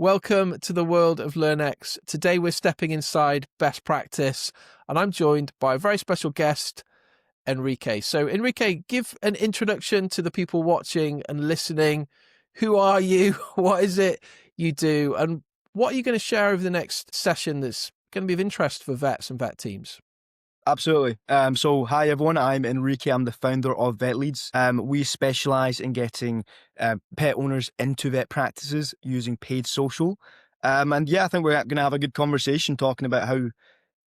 Welcome to the world of Lurnex. Today we're stepping inside best practice, and I'm joined by a very special guest, Enrique. So Enrique, give an introduction to the people watching and listening. Who are you? What is it you do? And what are you going to share over the next session that's going to be of interest for vets and vet teams? Absolutely. So hi everyone, I'm Enrique. I'm the founder of Vet Leads. We specialize in getting pet owners into vet practices using paid social. And yeah, I think we're going to have a good conversation talking about how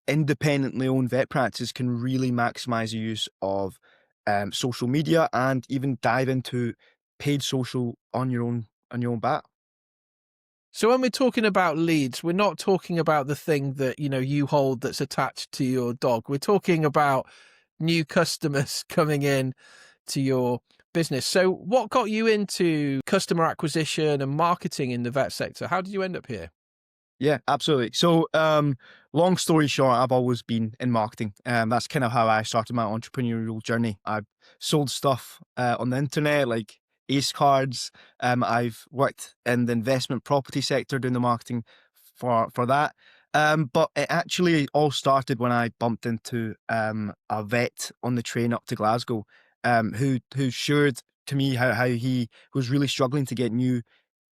independently owned vet practices can really maximize the use of social media and even dive into paid social on your own bat. So when we're talking about leads, we're not talking about the thing that, you hold that's attached to your dog. We're talking about new customers coming in to your business. So what got you into customer acquisition and marketing in the vet sector? How did you end up here? Yeah, absolutely. So, long story short, I've always been in marketing. That's kind of how I started my entrepreneurial journey. I've sold stuff on the internet, like Ace cards. I've worked in the investment property sector doing the marketing for that. But it actually all started when I bumped into a vet on the train up to Glasgow, who shared to me how he was really struggling to get new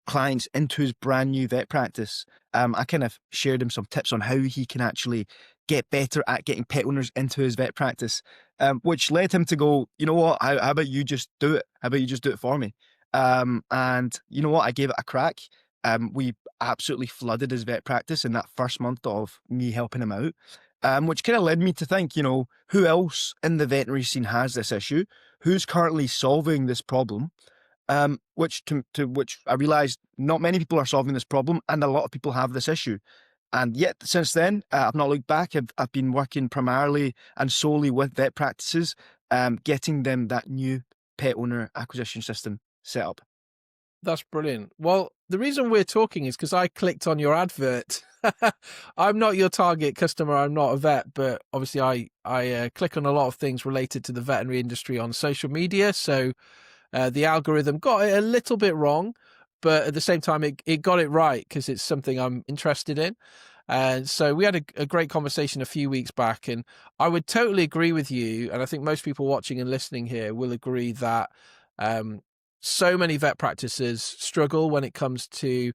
clients into his brand new vet practice. I kind of shared him some tips on how he can actually get better at getting pet owners into his vet practice, which led him to go, you know what, how about you just do it? How about you just do it for me? And you know what, I gave it a crack. We absolutely flooded his vet practice in that first month of me helping him out, which kind of led me to think, who else in the veterinary scene has this issue? Who's currently solving this problem? Which I realized not many people are solving this problem, and a lot of people have this issue. And yet, since then, I've not looked back. I've been working primarily and solely with vet practices, getting them that new pet owner acquisition system set up. That's brilliant. Well, the reason we're talking is because I clicked on your advert. I'm not your target customer. I'm not a vet, but obviously I click on a lot of things related to the veterinary industry on social media. So the algorithm got it a little bit wrong, but at the same time, it got it right because it's something I'm interested in. And so we had a great conversation a few weeks back, and I would totally agree with you. And I think most people watching and listening here will agree that so many vet practices struggle when it comes to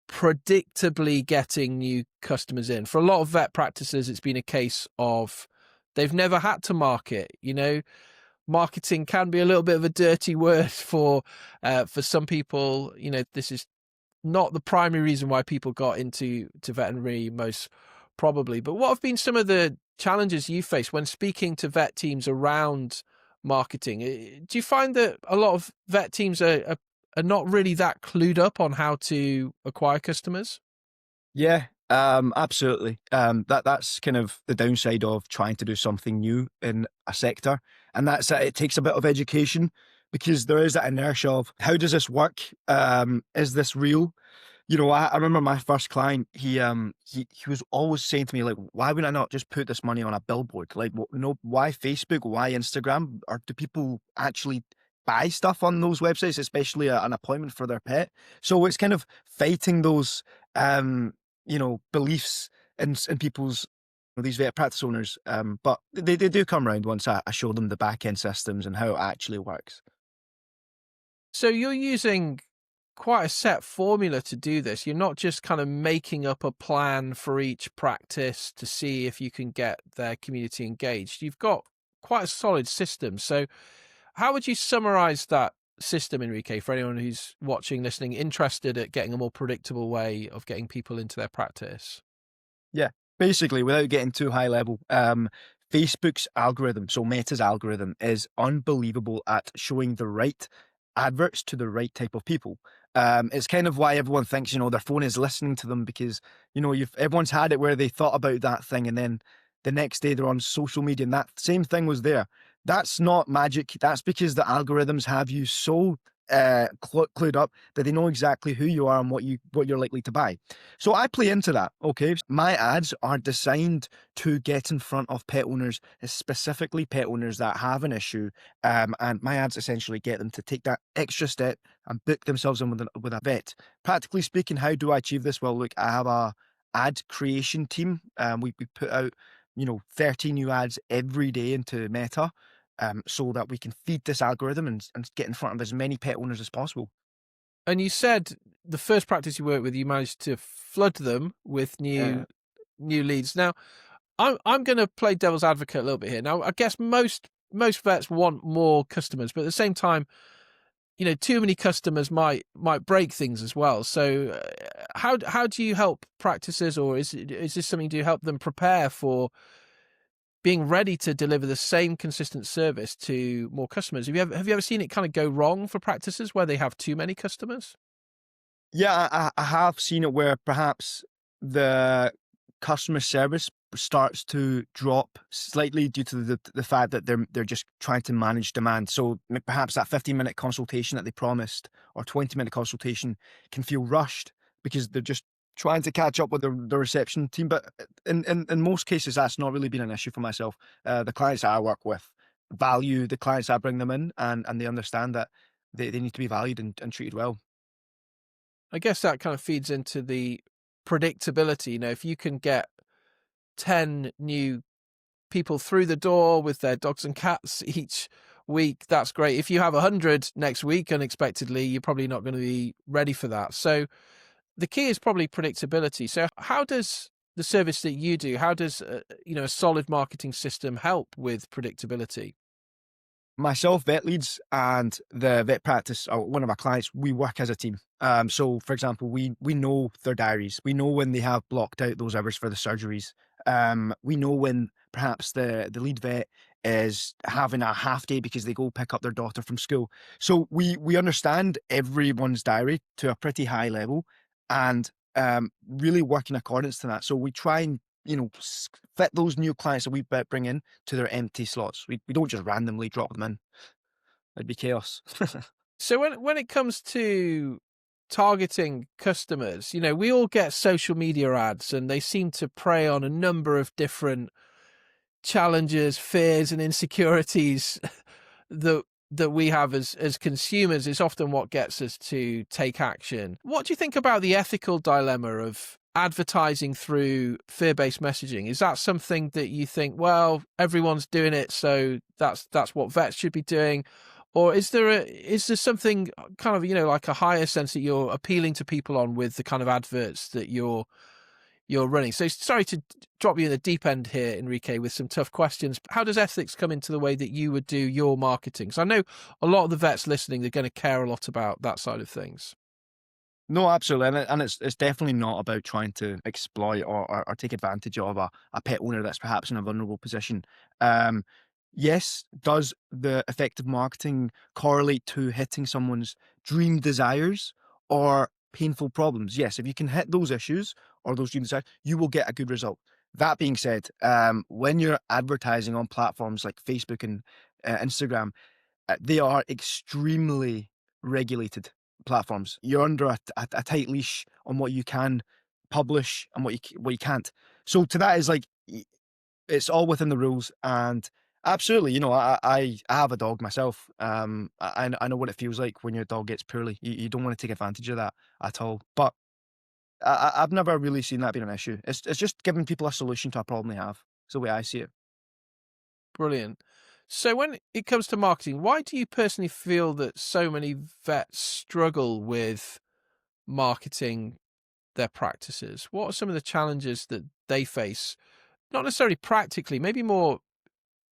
predictably getting new customers in. For a lot of vet practices, it's been a case of they've never had to market. Marketing can be a little bit of a dirty word for some people. This is not the primary reason why people got into veterinary, most probably. But what have been some of the challenges you face when speaking to vet teams around marketing? Do you find that a lot of vet teams are not really that clued up on how to acquire customers? Yeah, absolutely. That's kind of the downside of trying to do something new in a sector, and that's that it takes a bit of education because there is that inertia of how does this work? Is this real? I remember my first client. He was always saying to me like, "Why would I not just put this money on a billboard? Like, why Facebook? Why Instagram? Or do people actually buy stuff on those websites, especially an appointment for their pet?" So it's kind of fighting those beliefs in people's these vet practice owners. But they do come around once I show them the back end systems and how it actually works. So you're using quite a set formula to do this. You're not just kind of making up a plan for each practice to see if you can get their community engaged. You've got quite a solid system. So how would you summarize that system, Enrique, for anyone who's watching, listening, interested at getting a more predictable way of getting people into their practice? Yeah, basically, without getting too high level, Facebook's algorithm, so Meta's algorithm, is unbelievable at showing the right adverts to the right type of people. It's kind of why everyone thinks, their phone is listening to them because, everyone's had it where they thought about that thing and then the next day they're on social media and that same thing was there. That's not magic. That's because the algorithms have you so clued up, that they know exactly who you are and what you're likely to buy. So I play into that. Okay, my ads are designed to get in front of pet owners, specifically pet owners that have an issue, and my ads essentially get them to take that extra step and book themselves in with a vet. Practically speaking, how do I achieve this? Well, look, I have a ad creation team. We put out 30 new ads every day into Meta, so that we can feed this algorithm and get in front of as many pet owners as possible. And you said the first practice you worked with, you managed to flood them with Yeah. new leads. Now, I'm going to play devil's advocate a little bit here. Now, I guess most vets want more customers, but at the same time, too many customers might break things as well. So, how do you help practices, or is this something? Do you help them prepare for being ready to deliver the same consistent service to more customers? Have you ever seen it kind of go wrong for practices where they have too many customers? Yeah, I have seen it where perhaps the customer service starts to drop slightly due to the fact that they're just trying to manage demand. So perhaps that 15-minute consultation that they promised, or 20-minute consultation, can feel rushed because they're just trying to catch up with the reception team. But in most cases, that's not really been an issue for myself. The clients I work with value the clients I bring them in, and they understand that they need to be valued and treated well. I guess that kind of feeds into the predictability. If you can get 10 new people through the door with their dogs and cats each week, that's great. If you have 100 next week unexpectedly, you're probably not going to be ready for that. So the key is probably predictability. So how does the service that you do, how does a solid marketing system help with predictability? Myself, vet leads, and the vet practice, or one of our clients, we work as a team. So, for example, we know their diaries. We know when they have blocked out those hours for the surgeries. We know when perhaps the lead vet is having a half day because they go pick up their daughter from school. So we understand everyone's diary to a pretty high level, and really work in accordance to that. So we try and fit those new clients that we bring in to their empty slots. We don't just randomly drop them in. It'd be chaos. So when it comes to targeting customers, we all get social media ads and they seem to prey on a number of different challenges, fears and insecurities that we have as consumers. Is often what gets us to take action. What do you think about the ethical dilemma of advertising through fear-based messaging? Is that something that you think, well, everyone's doing it, so that's what vets should be doing? Or is there something kind of, like a higher sense that you're appealing to people on with the kind of adverts that you're running? So sorry to drop you in the deep end here, Enrique, with some tough questions. How does ethics come into the way that you would do your marketing? Because I know a lot of the vets listening, they're going to care a lot about that side of things. No, absolutely, and it's definitely not about trying to exploit or take advantage of a pet owner that's perhaps in a vulnerable position. Um, yes, does the effective marketing correlate to hitting someone's dream desires or painful problems? Yes, if you can hit those issues or those dream desires, you will get a good result. That being said, when you're advertising on platforms like Facebook and Instagram, they are extremely regulated platforms. You're under a tight leash on what you can publish and what you can't. So to that is like it's all within the rules, and absolutely, I have a dog myself. I know what it feels like when your dog gets poorly. You don't want to take advantage of that at all. But I've never really seen that being an issue. It's just giving people a solution to a problem they have. It's the way I see it. Brilliant. So when it comes to marketing, why do you personally feel that so many vets struggle with marketing their practices? What are some of the challenges that they face? Not necessarily practically, maybe more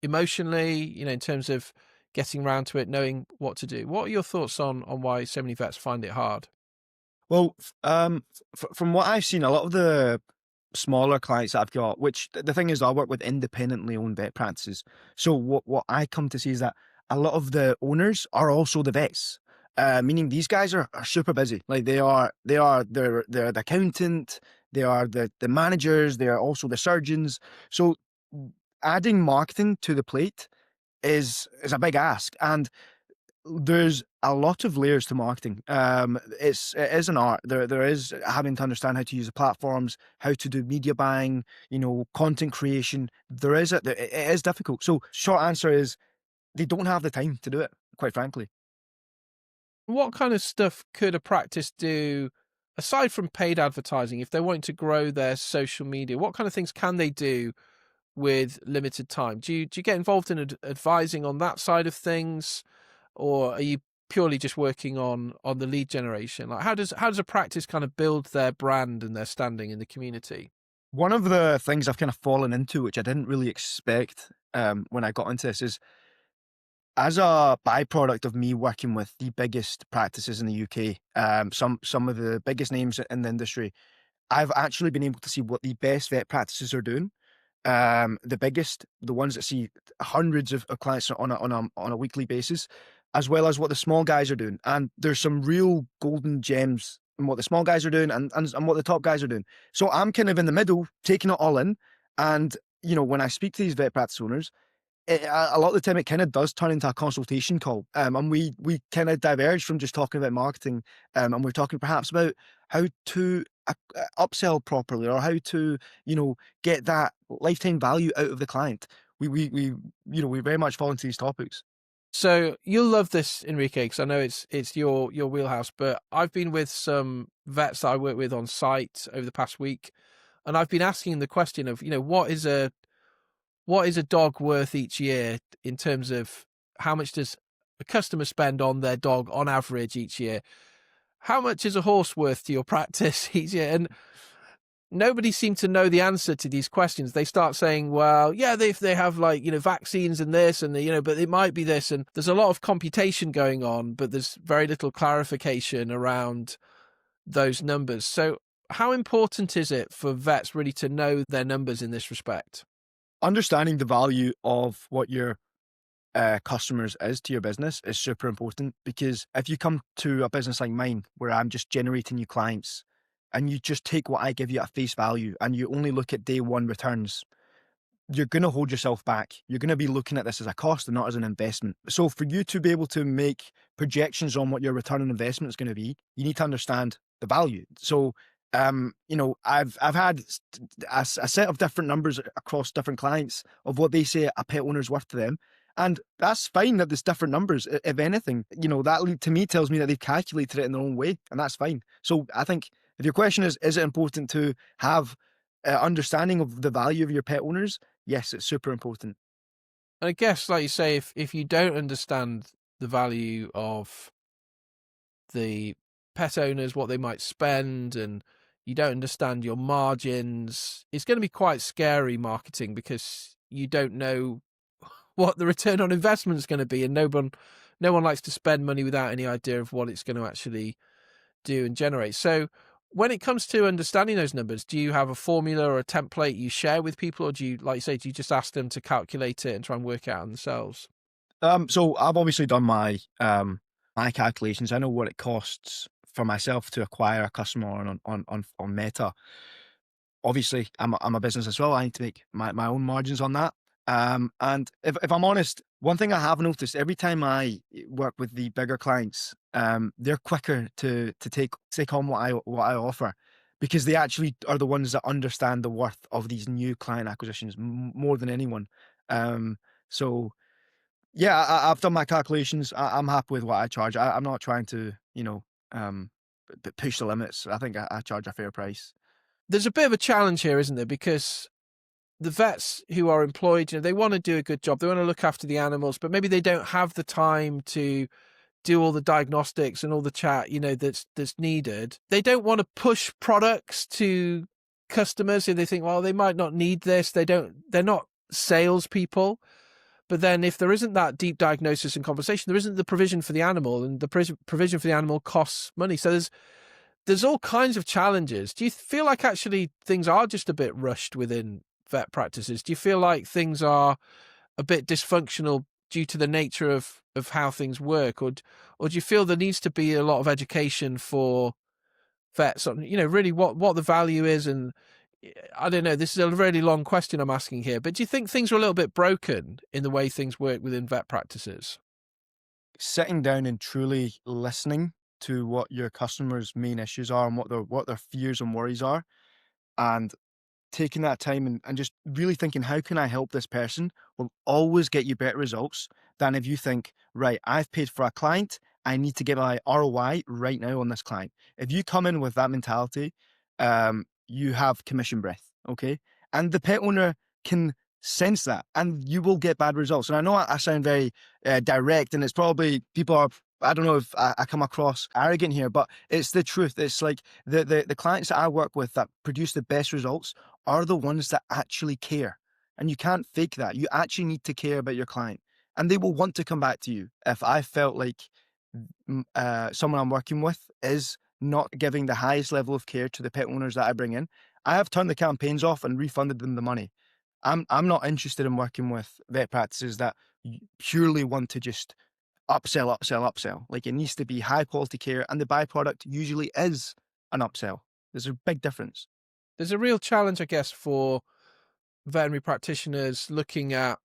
emotionally, in terms of getting around to it, knowing what to do. What are your thoughts on why so many vets find it hard? Well, from what I've seen, a lot of the smaller clients that I've got, which the thing is, I work with independently owned vet practices. So what I come to see is that a lot of the owners are also the vets. Meaning these guys are super busy. Like they're the accountant, they are the managers, they are also the surgeons. So adding marketing to the plate is a big ask. And There's a lot of layers to marketing. It is an art. There is having to understand how to use the platforms, how to do media buying, content creation. It is difficult. So short answer is they don't have the time to do it, quite frankly. What kind of stuff could a practice do aside from paid advertising if they're wanting to grow their social media? What kind of things can they do with limited time? Do you get involved in advising on that side of things, or are you purely just working on the lead generation? Like how does a practice kind of build their brand and their standing in the community? One of the things I've kind of fallen into, which I didn't really expect when I got into this, is as a byproduct of me working with the biggest practices in the UK, some of the biggest names in the industry, I've actually been able to see what the best vet practices are doing. The ones that see hundreds of clients on a weekly basis, as well as what the small guys are doing. And there's some real golden gems in what the small guys are doing and what the top guys are doing. So I'm kind of in the middle, taking it all in. And when I speak to these vet practice owners, a lot of the time it kind of does turn into a consultation call, and we kind of diverge from just talking about marketing, and we're talking perhaps about how to upsell properly, or how to get that lifetime value out of the client. We very much fall into these topics. So you'll love this, Enrique, because I know it's your wheelhouse. But I've been with some vets that I work with on site over the past week, and I've been asking the question of, what is a dog worth each year in terms of how much does a customer spend on their dog on average each year? How much is a horse worth to your practice each year? And nobody seemed to know the answer to these questions. They start saying, well, yeah, they have like, vaccines and this and but it might be this. And there's a lot of computation going on, but there's very little clarification around those numbers. So how important is it for vets really to know their numbers in this respect? Understanding the value of what your customers is to your business is super important, because if you come to a business like mine where I'm just generating new clients and you just take what I give you at face value and you only look at day one returns, you're going to hold yourself back. You're going to be looking at this as a cost and not as an investment. So for you to be able to make projections on what your return on investment is going to be, you need to understand the value. So, I've had a set of different numbers across different clients of what they say a pet owner's worth to them. And that's fine that there's different numbers. If anything, that to me tells me that they've calculated it in their own way, and that's fine. So I think if your question is it important to have understanding of the value of your pet owners? Yes, it's super important. And I guess, like you say, if you don't understand the value of the pet owners, what they might spend, and you don't understand your margins, it's going to be quite scary marketing, because you don't know what the return on investment is going to be, and no one likes to spend money without any idea of what it's going to actually do and generate. So when it comes to understanding those numbers, do you have a formula or a template you share with people, or do you, like you say, do you just ask them to calculate it and try and work it out themselves? So I've obviously done my calculations. I know what it costs for myself to acquire a customer on Meta. Obviously, I'm a business as well. I need to make my own margins on that. And if I'm honest, one thing I have noticed every time I work with the bigger clients, they're quicker to take on what I offer, because they actually are the ones that understand the worth of these new client acquisitions more than anyone. Um, so yeah, I've done my calculations. I'm happy with what I charge. I'm not trying to um, push the limits. I think I charge a fair price. There's a bit of a challenge here, isn't there? Because the vets who are employed, they want to do a good job. They want to look after the animals, but maybe they don't have the time to do all the diagnostics and all the chat, that's needed. They don't want to push products to customers who they think, well, they might not need this. They're not salespeople. But then if there isn't that deep diagnosis and conversation, there isn't the provision for the animal, and the provision for the animal costs money. So there's all kinds of challenges. Do you feel like actually things are just a bit rushed within vet practices? Do you feel like things are a bit dysfunctional due to the nature of how things work, or do you feel there needs to be a lot of education for vets on really what the value is? And I don't know, this is a really long question I'm asking here, but do you think things are a little bit broken in the way things work within vet practices? sitting down and truly listening to what your customers' main issues are and what their fears and worries are, and taking that time and just really thinking, how can I help this person, will always get you better results than if you think, right, I've paid for a client, I need to get my ROI right now on this client. If you come in with that mentality, you have commission breath, okay? And the pet owner can sense that, and you will get bad results. And I know I sound very direct, and it's probably people are. I don't know if I come across arrogant here, but it's the truth. It's like the clients that I work with that produce the best results are the ones that actually care. And you can't fake that. You actually need to care about your client. And they will want to come back to you. If I felt like someone I'm working with is not giving the highest level of care to the pet owners that I bring in, I have turned the campaigns off and refunded them the money. I'm not interested in working with vet practices that purely want to just upsell, upsell, upsell. Like, it needs to be high quality care, and the byproduct usually is an upsell. There's a big difference. There's a real challenge, I guess, for veterinary practitioners looking at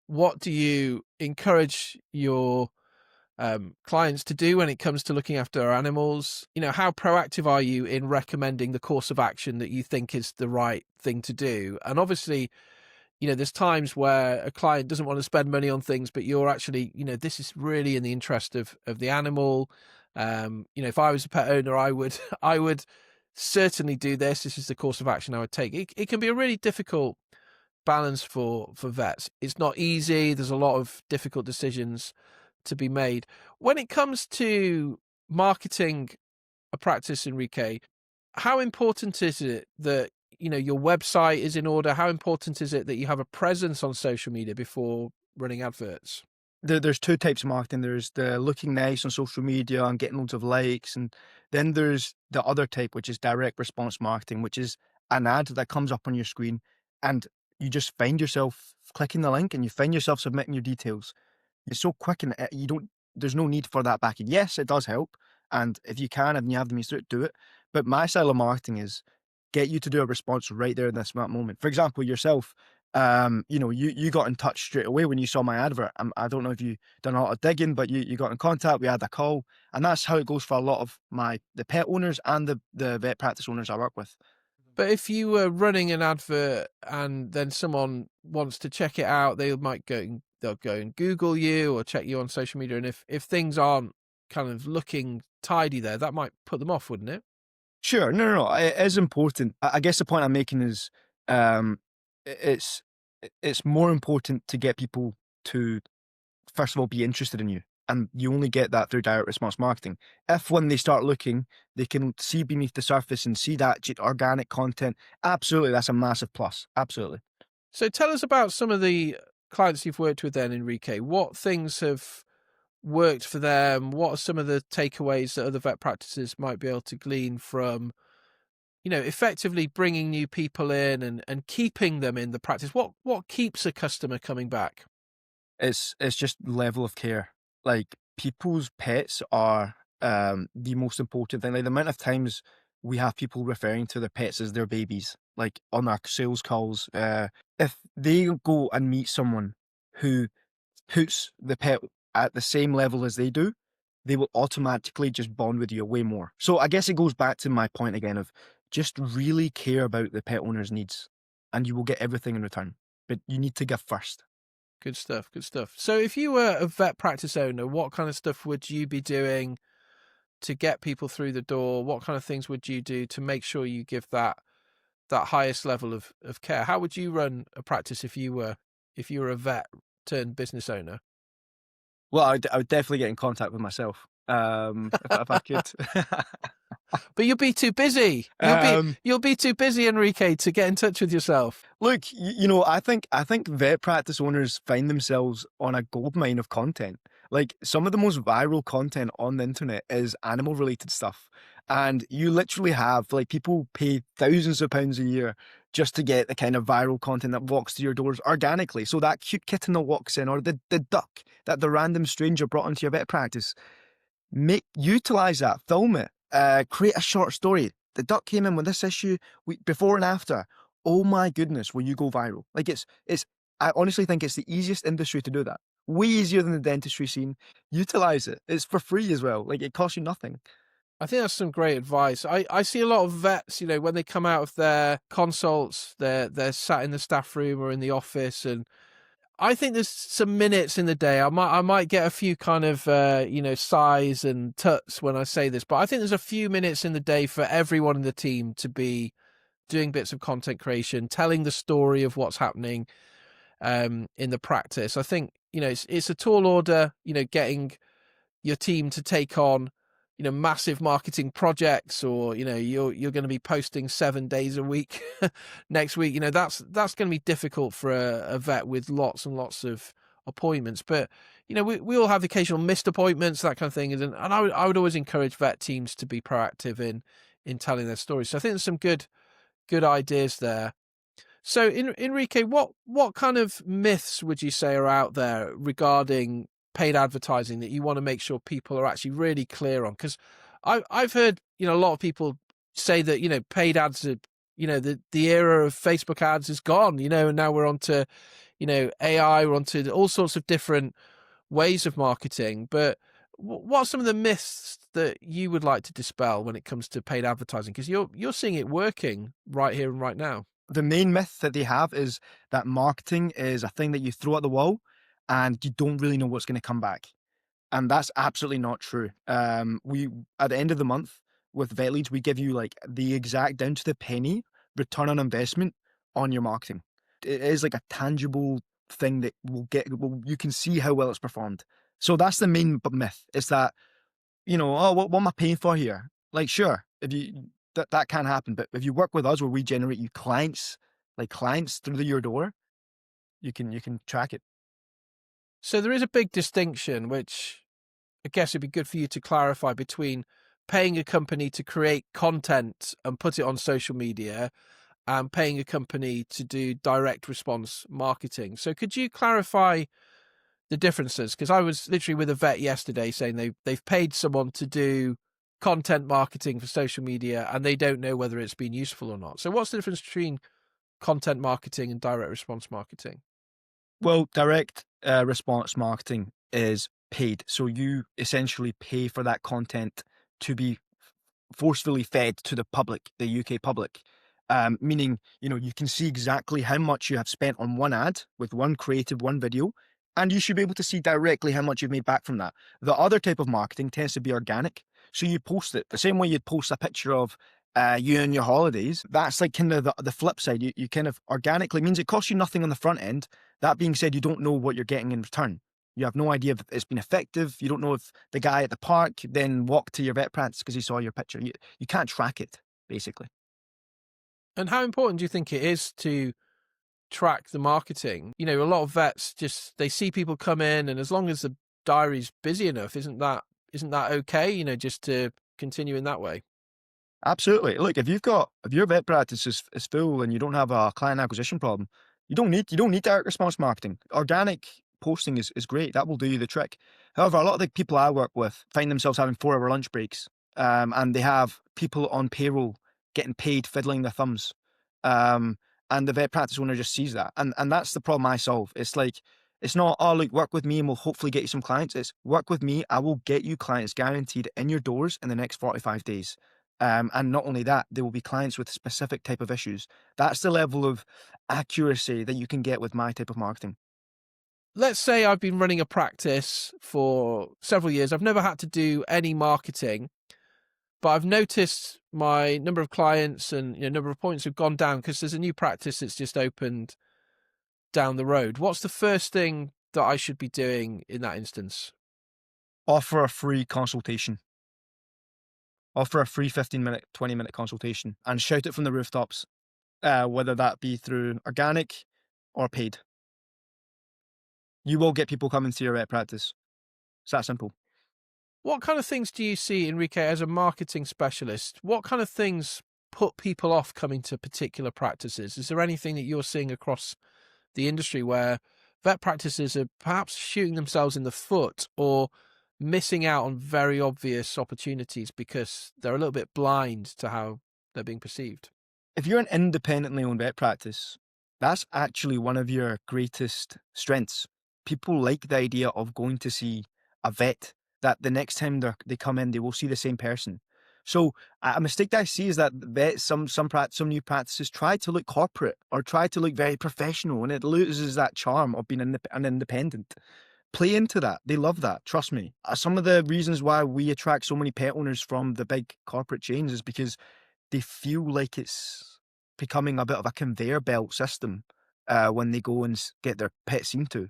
what do you encourage your clients to do when it comes to looking after our animals. You know, how proactive are you in recommending the course of action that you think is the right thing to do? And obviously, you know, there's times where a client doesn't want to spend money on things, but you're actually, you know, this is really in the interest of the animal. You know, if I was a pet owner, I would I would certainly do this. This is the course of action I would take. It can be a really difficult balance for vets. It's not easy. There's a lot of difficult decisions to be made. When it comes to marketing a practice, Enrique, how important is it that, you know, your website is in order? How important is it that you have a presence on social media before running adverts? There's two types of marketing. There's the looking nice on social media and getting loads of likes, and then there's the other type, which is direct response marketing, which is an ad that comes up on your screen, and you just find yourself clicking the link, and you find yourself submitting your details. It's so quick, and you don't. There's no need for that backing. Yes, it does help, and if you can and you have the means to do it. But my style of marketing is get you to do a response right there in this moment. For example, yourself, you got in touch straight away when you saw my advert. I don't know if you done a lot of digging, but you got in contact. We had a call, and that's how it goes for a lot of the pet owners and the vet practice owners I work with. But if you were running an advert and then someone wants to check it out, they'll go and Google you or check you on social media. And if things aren't kind of looking tidy there, that might put them off, wouldn't it? Sure, no, it is important. I guess the point I'm making is, um, it's it's more important to get people to first of all be interested in you, and you only get that through direct response marketing. If when they start looking, they can see beneath the surface and see that organic content, absolutely, that's a massive plus. Absolutely. So tell us about some of the clients you've worked with then, Enrique. What things have worked for them? What are some of the takeaways that other vet practices might be able to glean from, you know, effectively bringing new people in and keeping them in the practice? What keeps a customer coming back? It's just level of care. Like, people's pets are the most important thing. Like, the amount of times we have people referring to their pets as their babies, like on our sales calls. If they go and meet someone who puts the pet at the same level as they do, they will automatically just bond with you way more. So I guess it goes back to my point again of just really care about the pet owner's needs, and you will get everything in return. But you need to give first. Good stuff. Good stuff. So if you were a vet practice owner, what kind of stuff would you be doing to get people through the door? What kind of things would you do to make sure you give that highest level of care? How would you run a practice if you were a vet turned business owner? Well, I would definitely get in contact with myself, if I could. But you'll be too busy. Um, You'll be too busy, Enrique, to get in touch with yourself. Look, I think vet practice owners find themselves on a goldmine of content. Like, some of the most viral content on the internet is animal related stuff. And you literally have, like, people pay thousands of pounds a year just to get the kind of viral content that walks to your doors organically. So that cute kitten that walks in, or the duck that the random stranger brought into your vet practice, utilize that, film it, create a short story. The duck came in with this issue, before and after. Oh my goodness, will you go viral? Like, it's I honestly think it's the easiest industry to do that. way easier than the dentistry scene. Utilize it. It's for free as well. Like, it costs you nothing. I think that's some great advice. I see a lot of vets, when they come out of their consults, they're sat in the staff room or in the office, and I think there's some minutes in the day. I might get a few kind of sighs and tuts when I say this, but I think there's a few minutes in the day for everyone in the team to be doing bits of content creation, telling the story of what's happening in the practice. I think it's a tall order. Getting your team to take on massive marketing projects, or you're going to be posting 7 days a week next week. That's going to be difficult for a vet with lots and lots of appointments. But we all have occasional missed appointments, that kind of thing, and I would always encourage vet teams to be proactive in telling their stories. So I think there's some good ideas there. So, Enrique, what kind of myths would you say are out there regarding paid advertising that you want to make sure people are actually really clear on? Because I've heard a lot of people say that paid ads are the era of Facebook ads is gone, and now we're on to AI, we're onto all sorts of different ways of marketing. But what are some of the myths that you would like to dispel when it comes to paid advertising? Because you're seeing it working right here and right now. The main myth that they have is that marketing is a thing that you throw at the wall and you don't really know what's going to come back. And that's absolutely not true. We At the end of the month with vet leads, we give you like the exact down to the penny return on investment on your marketing. It is like a tangible thing that you can see how well it's performed. So that's the main myth. It's that, oh, what am I paying for here? Like, sure, if you that can happen, but if you work with us where we generate you clients, like clients through your door, you can track it. So there is a big distinction, which I guess it'd be good for you to clarify, between paying a company to create content and put it on social media and paying a company to do direct response marketing. So could you clarify the differences? Because I was literally with a vet yesterday saying they've paid someone to do content marketing for social media and they don't know whether it's been useful or not. So what's the difference between content marketing and direct response marketing? Well, direct response marketing is paid. So you essentially pay for that content to be forcefully fed to the public, the UK public. Meaning, you can see exactly how much you have spent on one ad with one creative, one video, and you should be able to see directly how much you've made back from that. The other type of marketing tends to be organic. So you post it the same way you'd post a picture of you and your holidays. That's like kind of the flip side. You kind of organically means it costs you nothing on the front end. That being said, you don't know what you're getting in return. You have no idea if it's been effective. You don't know if the guy at the park then walked to your vet practice because he saw your picture. You can't track it, basically. And how important do you think it is to track the marketing? A lot of vets they see people come in, and as long as the diary's busy enough, isn't that okay? Just to continue in that way. Absolutely. Look, if your vet practice is full and you don't have a client acquisition problem, you don't need direct response marketing. Organic posting is great. That will do you the trick. However, a lot of the people I work with find themselves having 4-hour lunch breaks, and they have people on payroll getting paid fiddling their thumbs. Um, and the vet practice owner just sees that. And that's the problem I solve. It's like, it's not, oh, look, work with me and we'll hopefully get you some clients. It's work with me. I will get you clients guaranteed in your doors in the next 45 days. And not only that, there will be clients with specific type of issues. That's the level of accuracy that you can get with my type of marketing. Let's say I've been running a practice for several years. I've never had to do any marketing, but I've noticed my number of clients and number of appointments have gone down because there's a new practice that's just opened down the road. What's the first thing that I should be doing in that instance? Offer a free consultation. Offer a free 15-minute, 20-minute consultation and shout it from the rooftops, whether that be through organic or paid. You will get people coming to your vet practice. It's that simple. What kind of things do you see, Enrique, as a marketing specialist? What kind of things put people off coming to particular practices? Is there anything that you're seeing across the industry where vet practices are perhaps shooting themselves in the foot or missing out on very obvious opportunities because they're a little bit blind to how they're being perceived? If you're an independently owned vet practice, that's actually one of your greatest strengths people like the idea of going to see a vet, that the next time they come in, they will see the same person. So a mistake that I see is that vets, some new practices try to look corporate or try to look very professional, and it loses that charm of being an independent. Play into that. They love that. Trust me. Some of the reasons why we attract so many pet owners from the big corporate chains is because they feel like it's becoming a bit of a conveyor belt system when they go and get their pet seen to.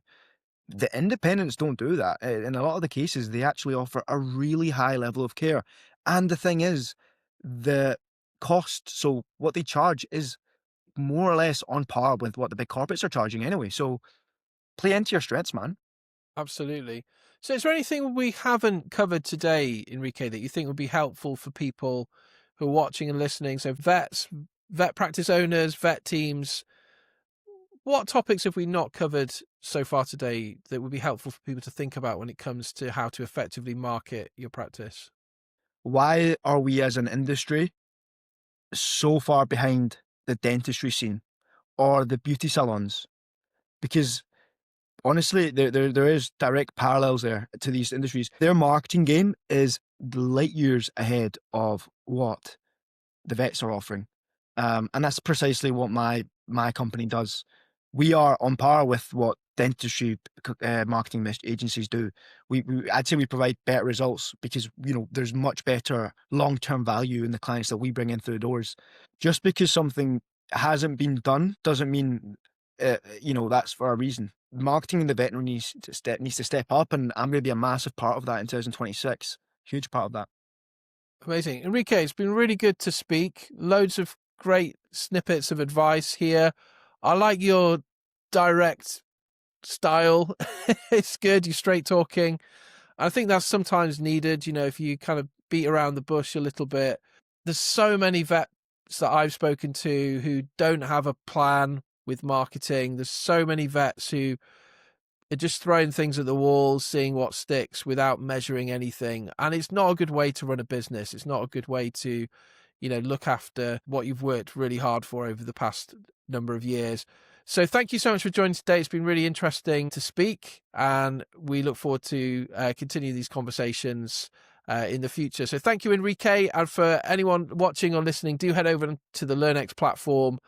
The independents don't do that. In a lot of the cases, they actually offer a really high level of care. And the thing is, the cost, so what they charge is more or less on par with what the big corporates are charging anyway. So play into your strengths, man. Absolutely. So is there anything we haven't covered today, Enrique, that you think would be helpful for people who are watching and listening? So vets, vet practice owners, vet teams. What topics have we not covered so far today that would be helpful for people to think about when it comes to how to effectively market your practice? Why are we as an industry so far behind the dentistry scene or the beauty salons? Because honestly, there is direct parallels there to these industries. Their marketing game is light years ahead of what the vets are offering. And that's precisely what my company does. We are on par with what dentistry marketing agencies do. I'd say we provide better results because there's much better long-term value in the clients that we bring in through the doors. Just because something hasn't been done doesn't mean that's for a reason. Marketing in the veterinary needs to step up, and I'm going to be a massive part of that in 2026. Huge part of that. Amazing. Enrique, it's been really good to speak. Loads of great snippets of advice here. I like your direct style. It's good. You're straight talking. I think that's sometimes needed, if you kind of beat around the bush a little bit. There's so many vets that I've spoken to who don't have a plan with marketing. There's so many vets who are just throwing things at the wall, seeing what sticks without measuring anything. And it's not a good way to run a business. It's not a good way to, look after what you've worked really hard for over the past number of years. So thank you so much for joining today. It's been really interesting to speak, and we look forward to continue these conversations in the future. So thank you, Enrique. And for anyone watching or listening, do head over to the Lurnex platform.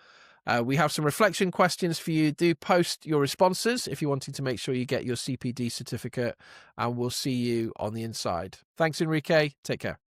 We have some reflection questions for you. Do post your responses if you're wanting to make sure you get your CPD certificate, and we'll see you on the inside. Thanks, Enrique. Take care.